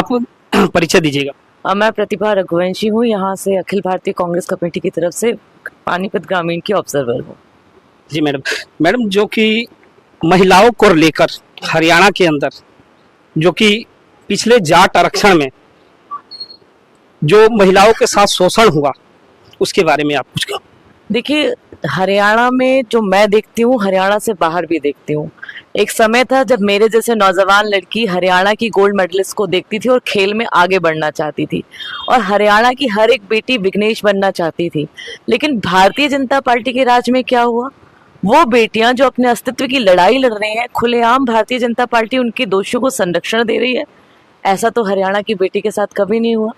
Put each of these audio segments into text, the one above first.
आप परिचय दीजिएगा। मैं प्रतिभा रघुवंशी हूँ, यहाँ से अखिल भारतीय कांग्रेस कमेटी की तरफ से पानीपत ग्रामीण की ऑब्जर्वर हूँ। जी मैडम, जो कि महिलाओं को लेकर हरियाणा के अंदर जो कि पिछले जाट आरक्षण में जो महिलाओं के साथ शोषण हुआ, उसके बारे में आप कुछ कहो। देखिए, हरियाणा में जो मैं देखती हूँ, हरियाणा से बाहर भी देखती हूँ। एक समय था जब मेरे जैसे नौजवान लड़की हरियाणा की गोल्ड मेडलिस्ट को देखती थी और खेल में आगे बढ़ना चाहती थी, और हरियाणा की हर एक बेटी विघ्नेश बनना चाहती थी। लेकिन भारतीय जनता पार्टी के राज में क्या हुआ? वो बेटियां जो अपने अस्तित्व की लड़ाई लड़ रही हैं, खुलेआम भारतीय जनता पार्टी उनके दोषियों को संरक्षण दे रही है। ऐसा तो हरियाणा की बेटी के साथ कभी नहीं हुआ।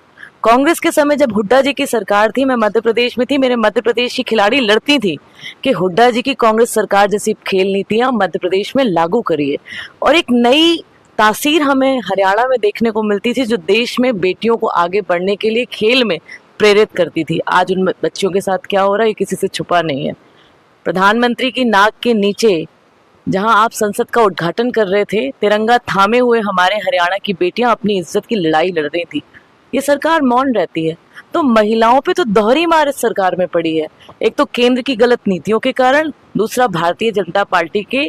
कांग्रेस के समय जब हुड्डा जी की सरकार थी, मैं मध्य प्रदेश में थी, मेरे मध्य प्रदेश की खिलाड़ी लड़ती थी कि हुड्डा जी की कांग्रेस सरकार जैसी खेल नीतियां मध्य प्रदेश में लागू करिए, और एक नई तासीर हमें हरियाणा में देखने को मिलती थी जो देश में बेटियों को आगे बढ़ने के लिए खेल में प्रेरित करती थी। आज उन बच्चियों के साथ क्या हो रहा है, ये किसी से छुपा नहीं है। प्रधानमंत्री की नाक के नीचे जहां आप संसद का उद्घाटन कर रहे थे, तिरंगा थामे हुए हमारे हरियाणा की बेटियां अपनी इज्जत की लड़ाई लड़ रही थी। ये सरकार मौन रहती है। तो महिलाओं पे तो दोहरी मार इस सरकार में पड़ी है। एक तो केंद्र की गलत नीतियों के कारण, दूसरा भारतीय जनता पार्टी के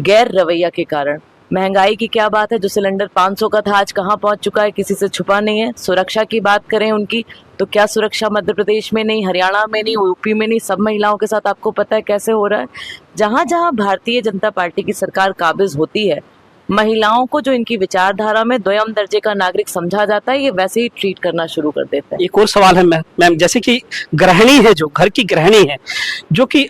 गैर रवैया के कारण। महंगाई की क्या बात है, जो सिलेंडर 500 का था आज कहाँ पहुंच चुका है, किसी से छुपा नहीं है। सुरक्षा की बात करें उनकी, तो क्या सुरक्षा मध्य प्रदेश में नहीं, हरियाणा में नहीं, यूपी में नहीं, सब महिलाओं के साथ आपको पता है कैसे हो रहा है। जहां जहां भारतीय जनता पार्टी की सरकार काबिज होती है, महिलाओं को जो इनकी विचारधारा में द्वयम दर्जे का नागरिक समझा जाता है, ये वैसे ही ट्रीट करना शुरू कर देता है। एक और सवाल है मैम, जैसे कि गृहिणी है, जो घर की गृहिणी है, जो कि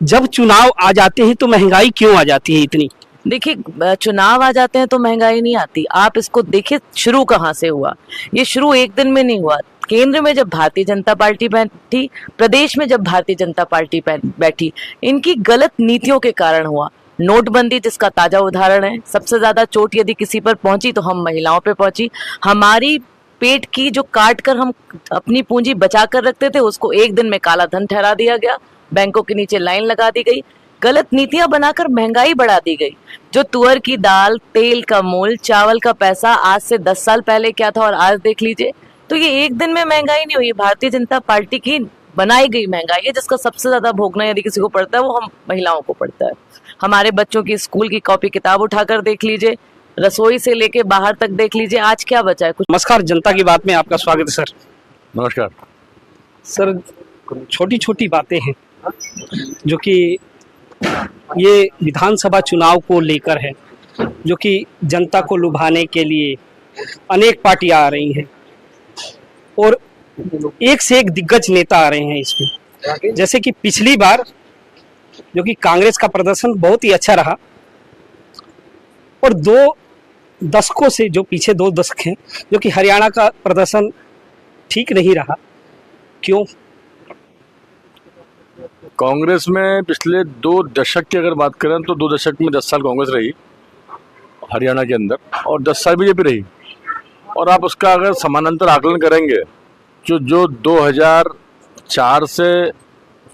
जब चुनाव आ जाते हैं तो महंगाई क्यों आ जाती है इतनी? देखिए, चुनाव आ जाते हैं तो महंगाई नहीं आती। आप इसको देखिए, शुरू कहाँ से हुआ। ये शुरू एक दिन में नहीं हुआ। केंद्र में जब भारतीय जनता पार्टी बैठी, प्रदेश में जब भारतीय जनता पार्टी बैठी, इनकी गलत नीतियों के कारण हुआ। नोटबंदी जिसका ताजा उदाहरण है। सबसे ज्यादा चोट यदि किसी पर पहुंची तो हम महिलाओं पे पहुंची। हमारी पेट की जो काट कर हम अपनी पूंजी बचा कर रखते थे, उसको एक दिन में काला धन ठहरा दिया गया, बैंकों के नीचे लाइन लगा दी गई, गलत नीतियां बनाकर महंगाई बढ़ा दी गई। जो तुअर की दाल, तेल का मूल, चावल का पैसा आज से 10 साल पहले क्या था और आज देख लीजिए। तो ये एक दिन में महंगाई नहीं हुई, भारतीय जनता पार्टी की बनाई गई महंगाई है, जिसका सबसे ज्यादा भोगना यदि किसी को पड़ता है वो हम महिलाओं को पड़ता है। हमारे बच्चों की स्कूल की कॉपी किताब उठाकर देख लीजिए, रसोई से लेके बाहर तक देख लीजिए, आज क्या बचा है कुछ। नमस्कार, जनता की बात में आपका स्वागत है सर। नमस्कार सर, छोटी छोटी बातें हैं जो कि ये विधानसभा चुनाव को लेकर है, जो कि जनता को लुभाने के लिए अनेक पार्टियां आ रही हैं और एक से एक दिग्गज नेता आ रहे हैं इसमें। जैसे कि पिछली बार जो कि कांग्रेस का प्रदर्शन बहुत ही अच्छा रहा, और 2 दशकों से जो पीछे 2 दशक हैं जो कि हरियाणा का प्रदर्शन ठीक नहीं रहा, क्यों? कांग्रेस में पिछले 2 दशक की अगर बात करें तो 2 दशक में 10 साल कांग्रेस रही हरियाणा के अंदर, और 10 साल बीजेपी रही। और आप उसका अगर समानांतर आकलन करेंगे, जो 2004 से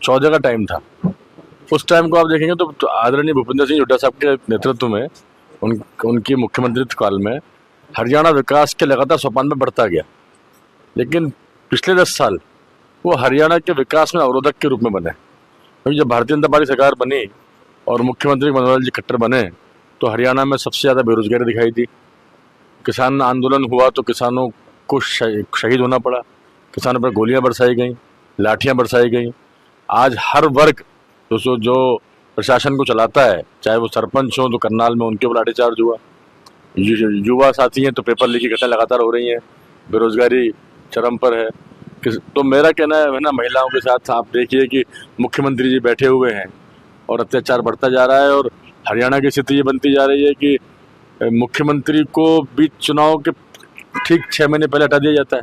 14 का टाइम था, उस टाइम को आप देखेंगे तो आदरणीय भूपेंद्र सिंह हुड्डा साहब के नेतृत्व में, उनकी मुख्यमंत्रित्व काल में हरियाणा विकास के लगातार सोपान में बढ़ता गया। लेकिन पिछले 10 साल वो हरियाणा के विकास में अवरोधक के रूप में बने, क्योंकि जब भारतीय जनता पार्टी सरकार बनी और मुख्यमंत्री मनोहर लाल जी खट्टर बने तो हरियाणा में सबसे ज़्यादा बेरोजगारी दिखाई दी। किसान आंदोलन हुआ तो किसानों को शहीद होना पड़ा, किसानों पर गोलियां बरसाई गई, लाठियां बरसाई गई। आज हर वर्ग जो प्रशासन को चलाता है, चाहे वो सरपंच हो तो करनाल में उनके ऊपर लाठीचार्ज हुआ, युवा साथी हैं तो पेपर लीक की घटनाएं लगातार हो रही हैं, बेरोजगारी चरम पर है। तो मेरा कहना है ना, महिलाओं के साथ आप देखिए कि मुख्यमंत्री जी बैठे हुए हैं और अत्याचार बढ़ता जा रहा है। और हरियाणा की स्थिति ये बनती जा रही है कि मुख्यमंत्री को बीच चुनाव के ठीक 6 महीने पहले हटा दिया जाता है,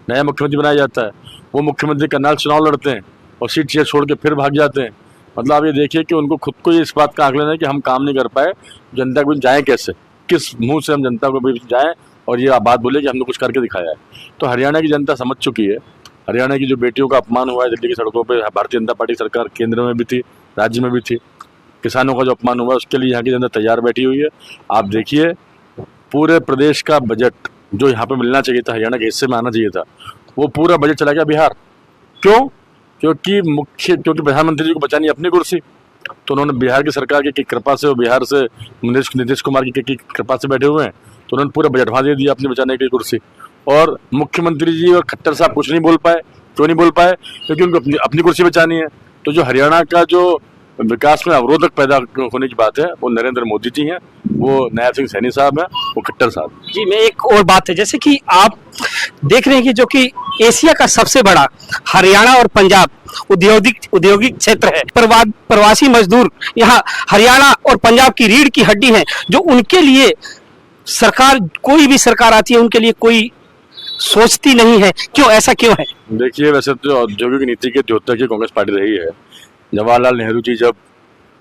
नया मुख्यमंत्री बनाया जाता है। वो मुख्यमंत्री करनाल चुनाव लड़ते हैं और सीट छोड़ के फिर भाग जाते हैं। मतलब आप ये देखिए कि उनको खुद को इस बात का आकलन है कि हम काम नहीं कर पाए, जनता के बीच जाएँ कैसे, किस मुंह से हम जनता के बीच जाएँ और ये बात बोले कि हमने कुछ करके दिखाया है। तो हरियाणा की जनता समझ चुकी है। हरियाणा की जो बेटियों का अपमान हुआ है दिल्ली की सड़कों पे, भारतीय जनता पार्टी सरकार केंद्र में भी थी, राज्य में भी थी। किसानों का जो अपमान हुआ उसके लिए यहाँ की जनता तैयार बैठी हुई है। आप देखिए, पूरे प्रदेश का बजट जो यहाँ पे मिलना चाहिए था, हरियाणा के हिस्से में आना चाहिए था, वो पूरा बजट चला गया बिहार। क्यों? क्योंकि प्रधानमंत्री जी को बचानी है अपनी कुर्सी, तो उन्होंने बिहार की सरकार की कृपा से, बिहार से नीतीश कुमार की कृपा से बैठे हुए हैं, तो उन्होंने पूरा बजट वहां दे दिया अपनी बचाने की कुर्सी। और मुख्यमंत्री जी और खट्टर साहब कुछ नहीं बोल पाए। क्यों नहीं बोल पाए? क्योंकि उनको अपनी कुर्सी बचानी है। तो जो हरियाणा का जो विकास में अवरोधक पैदा होने की बात है, वो नरेंद्र मोदी जी हैं, वो नायब सिंह सैनी साहब हैं, वो खट्टर साहब। जी, मैं एक और बात है, जैसे कि आप देख रहे हैं कि जो कि एशिया का सबसे बड़ा हरियाणा और पंजाब औद्योगिक क्षेत्र है। प्रवासी मजदूर यहाँ हरियाणा और पंजाब की रीढ़ की हड्डी हैं, जो उनके लिए सरकार, कोई भी सरकार आती है, उनके लिए कोई सोचती नहीं है। क्यों, ऐसा क्यों है? देखिए, वैसे तो औद्योगिक नीति के द्योतक की कांग्रेस पार्टी रही है। जवाहरलाल नेहरू जी जब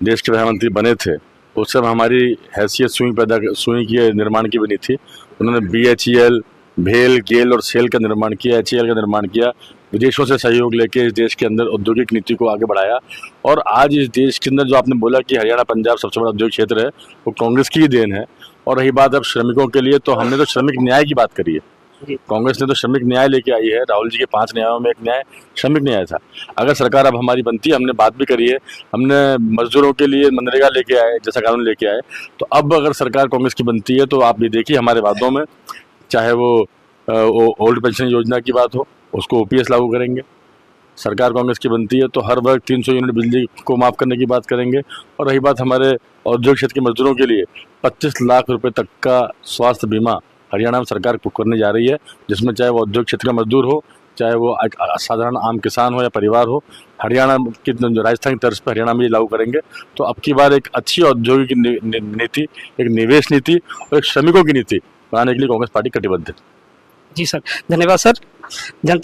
देश के प्रधानमंत्री बने थे, उस समय हमारी हैसियत सुई के निर्माण की बनी थी। उन्होंने BHEL, भेल, गेल और सेल का निर्माण किया, HEL का निर्माण किया, विदेशों से सहयोग लेके इस देश के अंदर औद्योगिक नीति को आगे बढ़ाया। और आज इस देश के अंदर जो आपने बोला कि हरियाणा पंजाब सबसे बड़ा औद्योगिक क्षेत्र है, वो कांग्रेस की ही देन है। और रही बात अब श्रमिकों के लिए, तो हमने तो श्रमिक न्याय की बात करी है। कांग्रेस ने तो श्रमिक न्याय लेके आई है। राहुल जी के 5 न्यायों में एक न्याय श्रमिक न्याय था। अगर सरकार अब हमारी बनती है, हमने बात भी करी है, हमने मजदूरों के लिए मनरेगा लेके आए, जैसा कानून लेके आए, तो अब अगर सरकार कांग्रेस की बनती है, तो आप ये देखिए हमारे वादों में, चाहे वो ओल्ड पेंशन योजना की बात हो, उसको OPS लागू करेंगे। सरकार कांग्रेस की बनती है तो हर वर्ग 300 यूनिट बिजली को माफ करने की बात करेंगे। और रही बात हमारे औद्योगिक क्षेत्र के मजदूरों के लिए 25 लाख रुपए तक का स्वास्थ्य बीमा हरियाणा में सरकार करने जा रही है, जिसमें चाहे वो औद्योगिक क्षेत्र का मजदूर हो, चाहे वो साधारण आम किसान हो या परिवार हो, हरियाणा की राजस्थान की तर्ज पर हरियाणा में ये लागू करेंगे। तो अब की बार एक अच्छी औद्योगिक नीति, एक निवेश नीति और एक श्रमिकों की नीति बनाने के लिए कांग्रेस पार्टी कटिबद्ध है। जी सर, धन्यवाद सर। जनता